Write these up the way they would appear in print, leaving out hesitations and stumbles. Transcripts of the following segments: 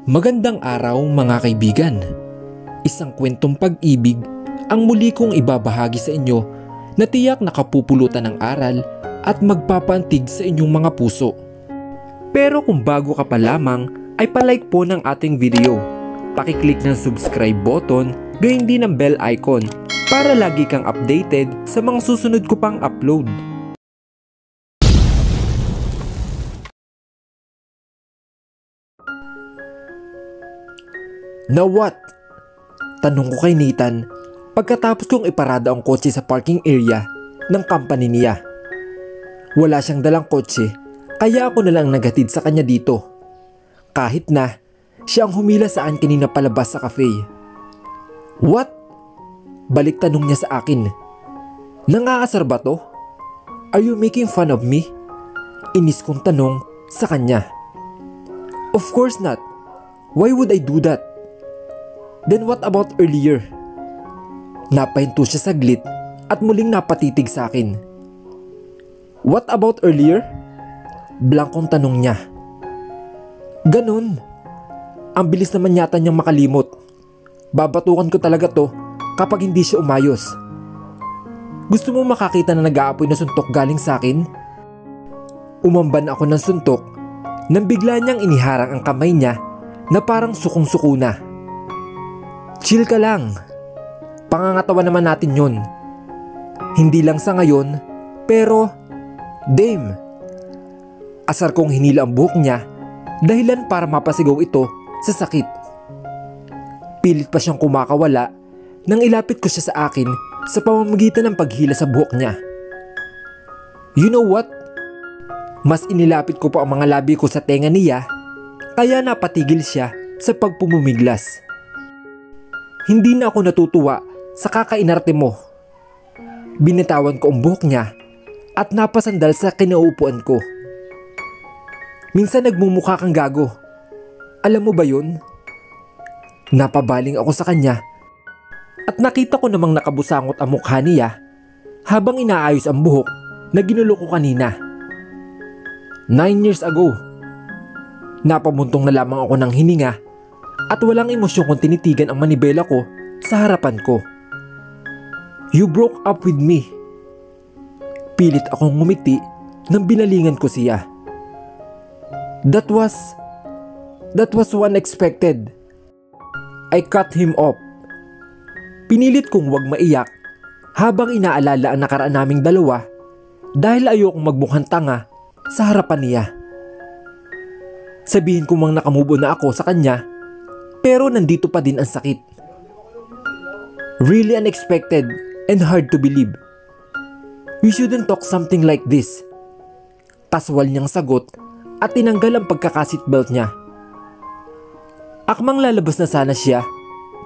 Magandang araw mga kaibigan. Isang kwentong pag-ibig ang muli kong ibabahagi sa inyo na tiyak nakapupulutan ng aral at magpapaantig sa inyong mga puso. Pero kung bago ka pa lamang ay palike po ng ating video. Pakiclick ng subscribe button, gayon din ang bell icon para lagi kang updated sa mga susunod ko pang upload. Na what? Tanong ko kay Nathan pagkatapos kong iparada ang kotse sa parking area ng company niya. Wala siyang dalang kotse kaya ako na lang naghatid sa kanya dito. Kahit na siya ang humila saan kanina palabas sa cafe. What? Balik tanong niya sa akin. Nangakasar ba to? Are you making fun of me? Inis kong tanong sa kanya. Of course not. Why would I do that? Then what about earlier? Napahinto siya saglit at muling napatitig sa akin. What about earlier? Blankong tanong niya. Ganun. Ang bilis naman yata niyang makalimot. Babatukan ko talaga to kapag hindi siya umayos. Gusto mo makakita na nag-aapoy na suntok galing sa akin? Umamban ako ng suntok nang bigla niyang iniharang ang kamay niya na parang sukong-suko na. Chill ka lang. Pangangatawan naman natin yon. Hindi lang sa ngayon, pero damn. Asar kong hinila ang buhok niya dahilan para mapasigaw ito sa sakit. Pilit pa siyang kumakawala nang ilapit ko siya sa akin sa pamamagitan ng paghila sa buhok niya. You know what? Mas inilapit ko pa ang mga labi ko sa tenga niya kaya napatigil siya sa pagpumumiglas. Hindi na ako natutuwa sa kakainarte mo. Binitawan ko ang buhok niya at napasandal sa kinauupuan ko. Minsan nagmumukha kang gago. Alam mo ba yun? Napabaling ako sa kanya at nakita ko namang nakabusangot ang mukha niya habang inaayos ang buhok na ginulo ko kanina. 9 years ago. Napamuntong na lamang ako ng hininga at walang emosyon kung tinitigan ang manibela ko sa harapan ko. You broke up with me. Pilit akong ngumiti nang binalingan ko siya. That was so unexpected. I cut him off. Pinilit kong wag maiyak habang inaalala ang nakaraan naming dalawa dahil ayokong magmukhang tanga sa harapan niya. Sabihin ko mang nakamove on na ako sa kanya, pero nandito pa din ang sakit. Really unexpected and hard to believe. We shouldn't talk something like this. Kaswal niyang sagot at tinanggal ang pagkakaseatbelt niya. Akmang lalabas na sana siya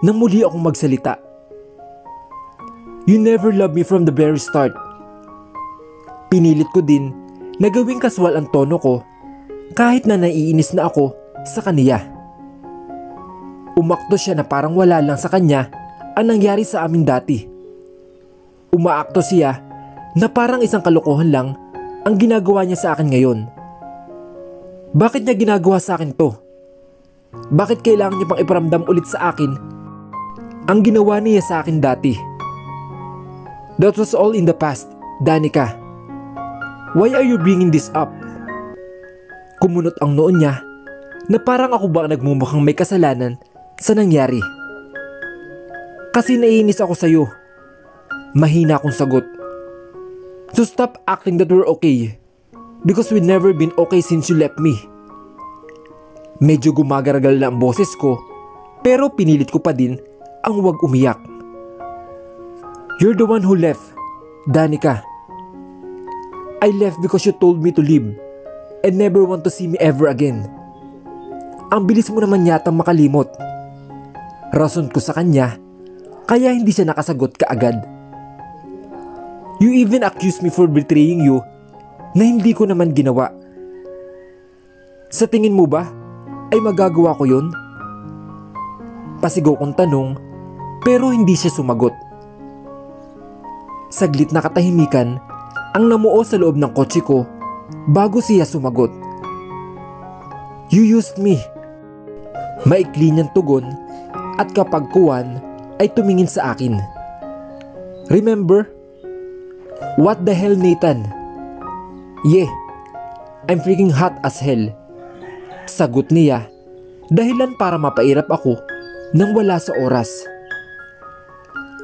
nang muli akong magsalita. You never loved me from the very start. Pinilit ko din na gawing kaswal ang tono ko kahit na naiinis na ako sa kaniya. Umakto siya na parang wala lang sa kanya ang nangyari sa amin dati. Umaakto siya na parang isang kalokohan lang ang ginagawa niya sa akin ngayon. Bakit niya ginagawa sa akin to? Bakit kailangan niya pang iparamdam ulit sa akin ang ginawa niya sa akin dati? That was all in the past, Danica. Why are you bringing this up? Kumunot ang noon niya na parang ako ba nagmumukhang may kasalanan sa nangyari. Kasi naiinis ako sa'yo. Mahina akong sagot. So stop acting that we're okay. Because we've never been okay since you left me. Medyo gumagaragal na ang boses ko, pero pinilit ko pa din ang huwag umiyak. You're the one who left, Danica. I left because you told me to leave and never want to see me ever again. Ang bilis mo naman yata makalimot. Rason ko sa kanya, kaya hindi siya nakasagot kaagad. You even accused me for betraying you na hindi ko naman ginawa. Sa tingin mo ba ay magagawa ko yun? Pasigaw kong tanong pero hindi siya sumagot. Saglit na katahimikan ang namuo sa loob ng kotse ko bago siya sumagot. You used me. Maikli niyang tugon at kapag kuwan ay tumingin sa akin. "Remember? What the hell, Nathan?" "Yeah, I'm freaking hot as hell." Sagot niya, dahilan para mapairap ako nang wala sa oras.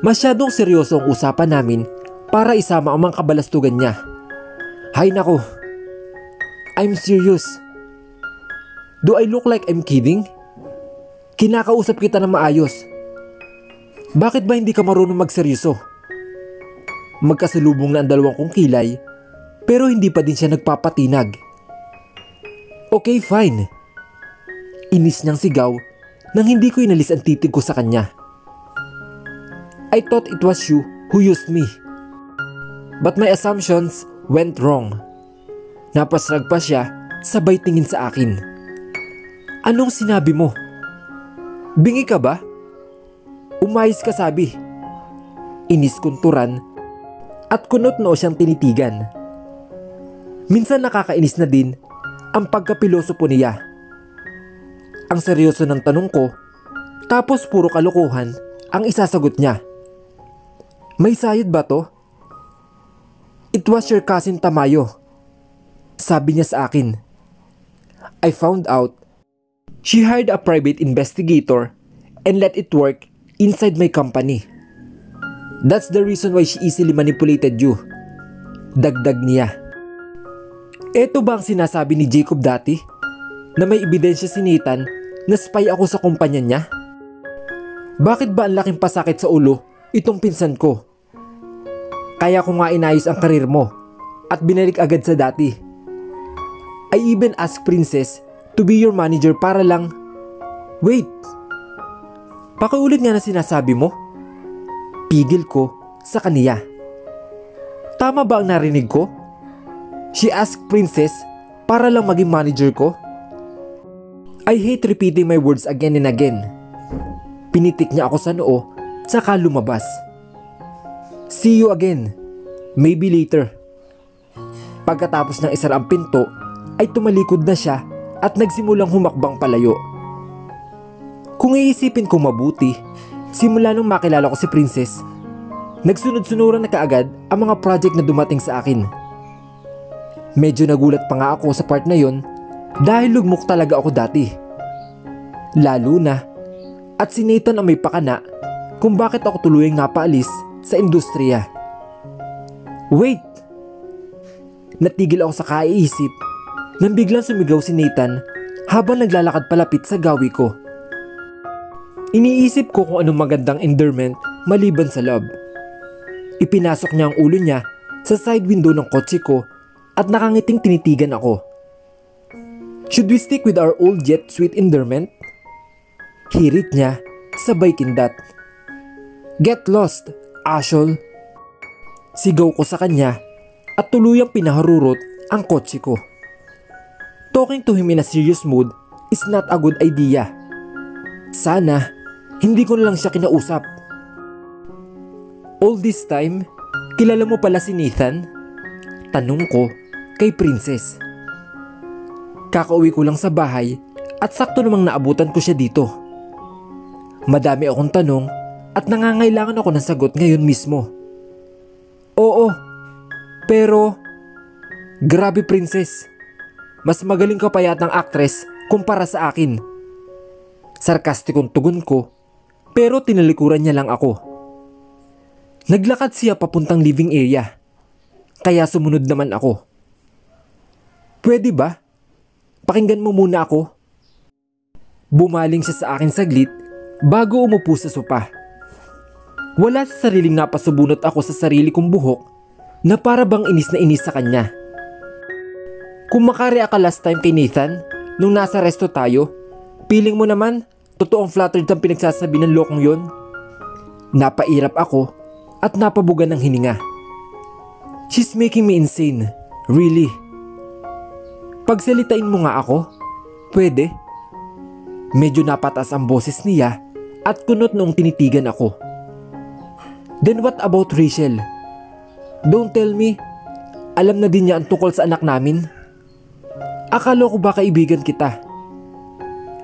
Masyadong seryoso ang usapan namin para isama ang mga kabalastugan niya. "Hay nako, I'm serious. Do I look like I'm kidding? Kinakausap kita na maayos. Bakit ba hindi ka marunong magseryoso?" Magkasalubong na ang dalawang kong kilay pero hindi pa din siya nagpapatinag. "Okay, fine." Inis niyang sigaw nang hindi ko inalis ang titig ko sa kanya. "I thought it was you who used me. But my assumptions went wrong." Napasrag pa siya sabay tingin sa akin. "Anong sinabi mo? Bingi ka ba? Umayos ka sabi." Inis kunturan at kunot noo siyang tinitigan. Minsan nakakainis na din ang pagkapilosopo niya. Ang seryoso ng tanong ko, tapos puro kalokohan ang isasagot niya. "May sayad ba to?" "It was your cousin Tamayo," sabi niya sa akin. "I found out she hired a private investigator and let it work inside my company. That's the reason why she easily manipulated you." Dagdag niya. Eto ba ang sinasabi ni Jacob dati? Na may ebidensya si Nathan na spy ako sa kumpanya niya? Bakit ba ang laking pasakit sa ulo itong pinsan ko? Kaya ko nga inayos ang karir mo at binalik agad sa dati. I even asked Princess to be your manager para lang... Wait! Pakiulit nga na sinasabi mo? Pigil ko sa kaniya. Tama ba ang narinig ko? She asked Princess para lang maging manager ko? I hate repeating my words again and again. Pinitik niya ako sa noo, tsaka lumabas. "See you again. Maybe later." Pagkatapos ng isara ang pinto, ay tumalikod na siya at nagsimulang humakbang palayo. Kung iisipin ko mabuti, simula nung makilala ko si Princess, nagsunod-sunuran na kaagad ang mga project na dumating sa akin. Medyo nagulat pa nga ako sa part na yon dahil lugmok talaga ako dati. Lalo na at si Nathan ang may pakana kung bakit ako tuluyang napaalis sa industriya. Wait! Natigil ako sa kaiisip nang biglang sumigaw si Nathan habang naglalakad palapit sa gawi ko. Iniisip ko kung anong magandang endearment maliban sa love. Ipinasok niya ang ulo niya sa side window ng kotse ko at nakangiting tinitigan ako. Should we stick with our old jet sweet endearment? Hirit niya sabay kindat. Get lost, Ashol. Sigaw ko sa kanya at tuluyang pinaharurot ang kotse ko. Talking to him in a serious mood is not a good idea. Sana hindi ko na lang siya kinausap. All this time, kilala mo pala si Nathan? Tanong ko kay Princess. Kakauwi ko lang sa bahay at sakto namang naabutan ko siya dito. Madami akong tanong at nangangailangan ako ng sagot ngayon mismo. Oo, pero grabe Princess, mas magaling ka pa yatang actress kumpara sa akin. Sarkastikong tugon ko pero tinalikuran niya lang ako. Naglakad siya papuntang living area kaya sumunod naman ako. Pwede ba? Pakinggan mo muna ako. Bumaling siya sa akin saglit bago umupo sa sopa. Wala sa sariling napasubunot ako sa sarili kong buhok na para bang inis na inis sa kanya. Kung makareact ka last time kay Nathan nung nasa resto tayo, feeling mo naman totoong flattered ang pinagsasabi ng lokong yon? Napairap ako at napabugan ng hininga. She's making me insane, really. Pagsalitain mo nga ako, pwede? Medyo napataas ang boses niya at kunot noong tinitigan ako. Then what about Rachel? Don't tell me, alam na din niya ang tungkol sa anak namin. Akala ko ba kaibigan kita?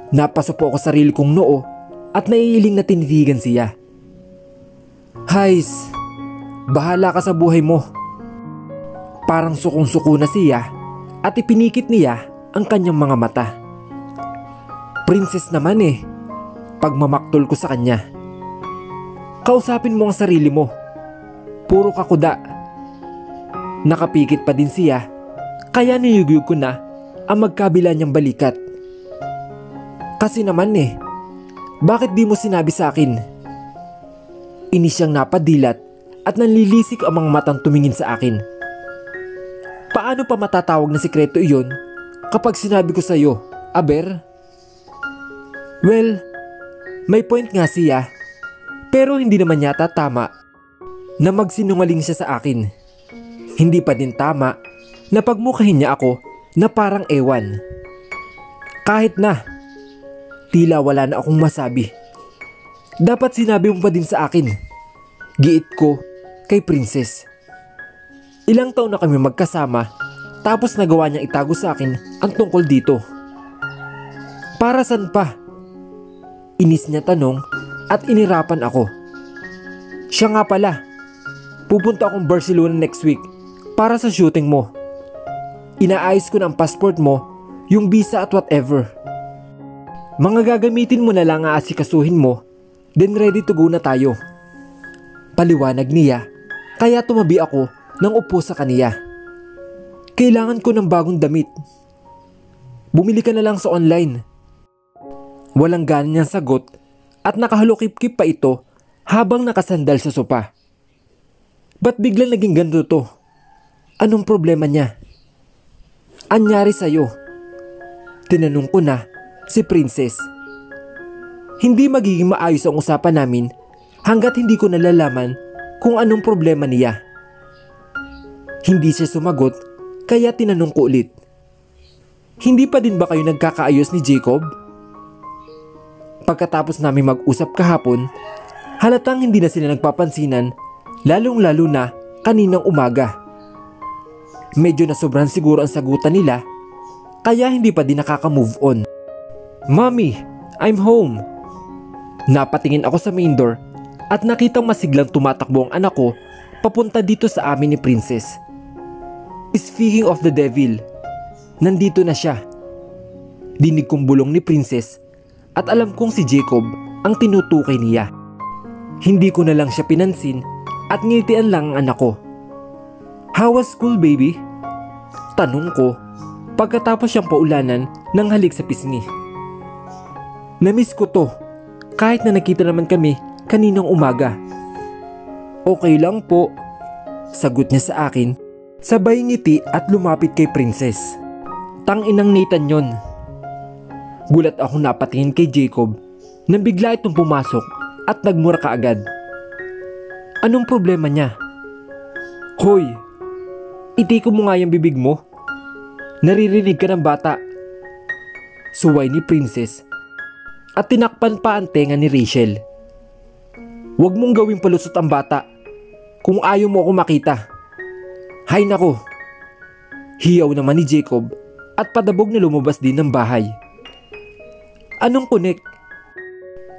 Napaso po ako sa sarili kong noo at naiiling na tinitigan siya. Hays, bahala ka sa buhay mo. Parang sukong-suko na siya at ipinikit niya ang kanyang mga mata. Princess naman eh, pagmamaktol ko sa kanya. Kausapin mo ang sarili mo. Puro ka kuda. Nakapikit pa din siya, kaya niyugyug ko na ang magkabila niyang balikat. Kasi naman eh, bakit di mo sinabi sa akin? Inis siyang napadilat at nanlilisik ang mga matang tumingin sa akin. Paano pa matatawag na sikreto iyon kapag sinabi ko sa iyo, aber? Well, may point nga siya, pero hindi naman yata tama na magsinungaling siya sa akin. Hindi pa din tama na pagmukhahin niya ako na parang ewan. Kahit na, tila wala na akong masabi. Dapat sinabi mo pa din sa akin. Giit ko kay Princess. Ilang taon na kami magkasama, tapos nagawa niyang itago sa akin ang tungkol dito. Para saan pa? Inis niya tanong at inirapan ako. Siya nga pala, pupunta akong Barcelona next week para sa shooting mo. Inaayos ko na ang passport mo, yung visa at whatever. Mga gagamitin mo na lang aasikasuhin mo, then ready to go na tayo. Paliwanag niya, kaya tumabi ako nang upo sa kaniya. Kailangan ko ng bagong damit. Bumili ka na lang sa online. Walang ganan niyang sagot at nakahalukip-kip pa ito habang nakasandal sa sopa. Ba't biglang naging ganito to? Anong problema niya? Anyari sa'yo? Tinanong ko na si Princess. Hindi magiging maayos ang usapan namin hanggat hindi ko nalalaman kung anong problema niya. Hindi siya sumagot kaya tinanong ko ulit. Hindi pa din ba kayo nagkakaayos ni Jacob? Pagkatapos namin mag-usap kahapon, halatang hindi na sila nagpapansinan, lalong-lalo na kaninang umaga. Medyo nasobrahan siguro ang sagutan nila, kaya hindi pa din nakaka-move on. Mommy, I'm home. Napatingin ako sa main door at nakitang masiglang tumatakbo ang anak ko papunta dito sa amin ni Princess. Speaking of the devil, nandito na siya. Dinig kong bulong ni Princess at alam kong si Jacob ang tinutukoy niya. Hindi ko na lang siya pinansin at ngitian lang ang anak ko. How was school, baby? Tanong ko pagkatapos siyang paulanan ng halik sa pisngi. Namiss ko to kahit na nakita naman kami kaninang umaga. Okay lang po, sagot niya sa akin, sabay ngiti at lumapit kay Princess. Tanginang Nathan yon. Gulat ako napatingin kay Jacob nang bigla itong pumasok at nagmura kaagad. Anong problema niya? Hoy, itiko mo nga yung bibig mo. Naririnig ka ng bata. Suway ni Princess at tinakpan pa ang tenga ni Rachel. Huwag mong gawing palusot ang bata kung ayaw mo ako makita. Hay nako. Hiyaw naman ni Jacob at padabog na lumabas din ng bahay. Anong connect?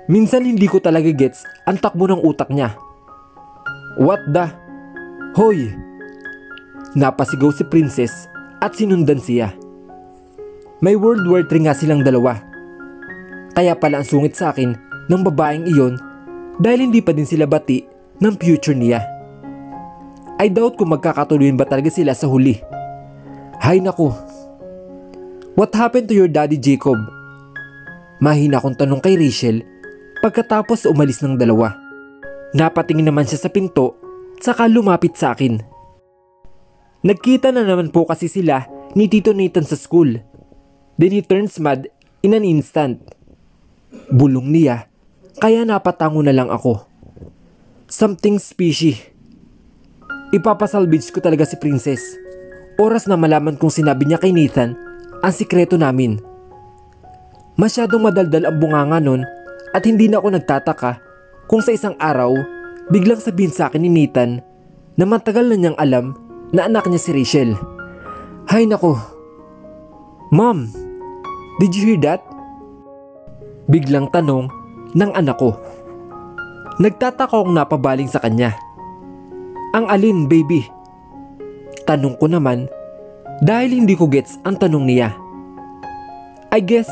Minsan hindi ko talaga gets ang takbo ng utak niya. What the? Hoy! Napasigaw si Princess at sinundan siya. May World War III nga silang dalawa. Kaya pala ang sungit sa akin ng babaeng iyon dahil hindi pa din sila bati ng future niya. I doubt kung magkakatuluyan ba talaga sila sa huli. Hay nako. What happened to your daddy, Jacob? Mahina akong tanong kay Rachel pagkatapos umalis ng dalawa. Napatingin naman siya sa pinto saka lumapit sa akin. Nagkita na naman po kasi sila ni Tito Nathan sa school. Then he turns mad in an instant. Bulong niya kaya napatango na lang ako. Something fishy. Ipapasalvage ko talaga si Princess. Oras na malaman kung sinabi niya kay Nathan ang sikreto namin. Masyadong madaldal ang bunganga nun at hindi na ako nagtataka kung sa isang araw biglang sabihin sa akin ni Nathan na matagal na niyang alam na anak niya si Rachel. Hay nako. Mom, did you hear that? Biglang tanong ng anak ko. Nagtataka akong napabaling sa kanya. Ang alin, baby? Tanong ko naman dahil hindi ko gets ang tanong niya. I guess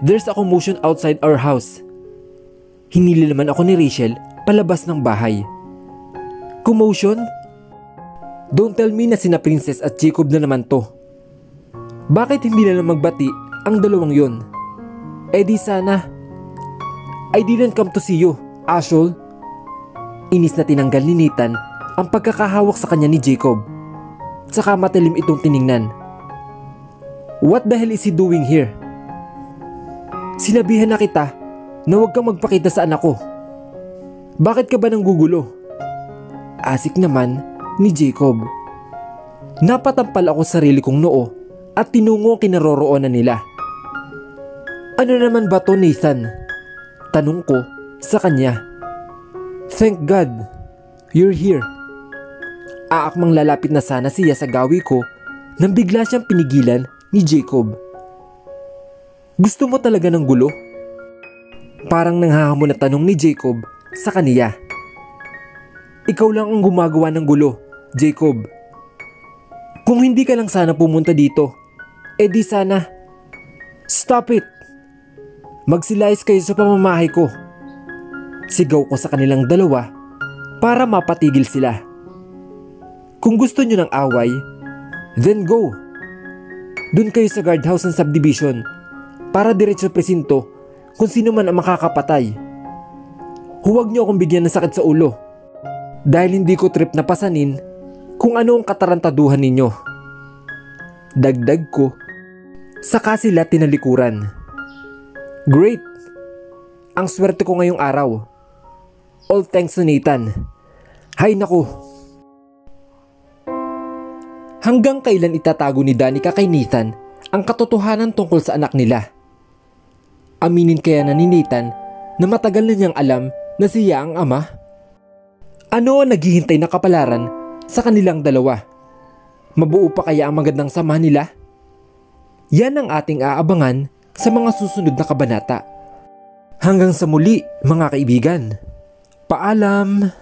there's a commotion outside our house. Hinili naman ako ni Rachel palabas ng bahay. Commotion? Don't tell me na sina Princess at Jacob na naman to. Bakit hindi na lang magbati ang dalawang yon? Eh di sana. I didn't come to see you, asshole. Inis na tinanggal ni Nathan ang pagkakahawak sa kanya ni Jacob. Tsaka matalim itong tiningnan. What the hell is he doing here? Sinabihan na kita na huwag kang magpakita sa anak ko. Bakit ka ba nang gugulo? Asik naman ni Jacob. Napatampal ako sa sarili kong noo at tinungo ang kinaroroonan nila. Ano naman ba to, Nathan? Tanong ko sa kanya. Thank God, you're here. Aakmang lalapit na sana siya sa gawi ko nang bigla siyang pinigilan ni Jacob. Gusto mo talaga ng gulo? Parang nanghahamon na tanong ni Jacob sa kaniya. Ikaw lang ang gumagawa ng gulo, Jacob. Kung hindi ka lang sana pumunta dito, di sana. Stop it! Magsilayas kayo sa pamamahay ko. Sigaw ko sa kanilang dalawa para mapatigil sila. Kung gusto nyo ng away, then go. Dun kayo sa guardhouse ng subdivision para diretso presinto kung sino man ang makakapatay. Huwag nyo akong bigyan ng sakit sa ulo dahil hindi ko trip na pasanin kung ano ang katarantaduhan ninyo. Dagdag ko, saka sila tinalikuran. Great! Ang swerte ko ngayong araw. All thanks to Nathan. Hay naku! Hanggang kailan itatago ni Danica kay Nathan ang katotohanan tungkol sa anak nila? Aminin kaya na ni Nathan na matagal na niyang alam na siya ang ama? Ano ang naghihintay na kapalaran sa kanilang dalawa? Mabuo pa kaya ang magandang samahan nila? Yan ang ating aabangan sa mga susunod na kabanata. Hanggang sa muli, mga kaibigan. Paalam!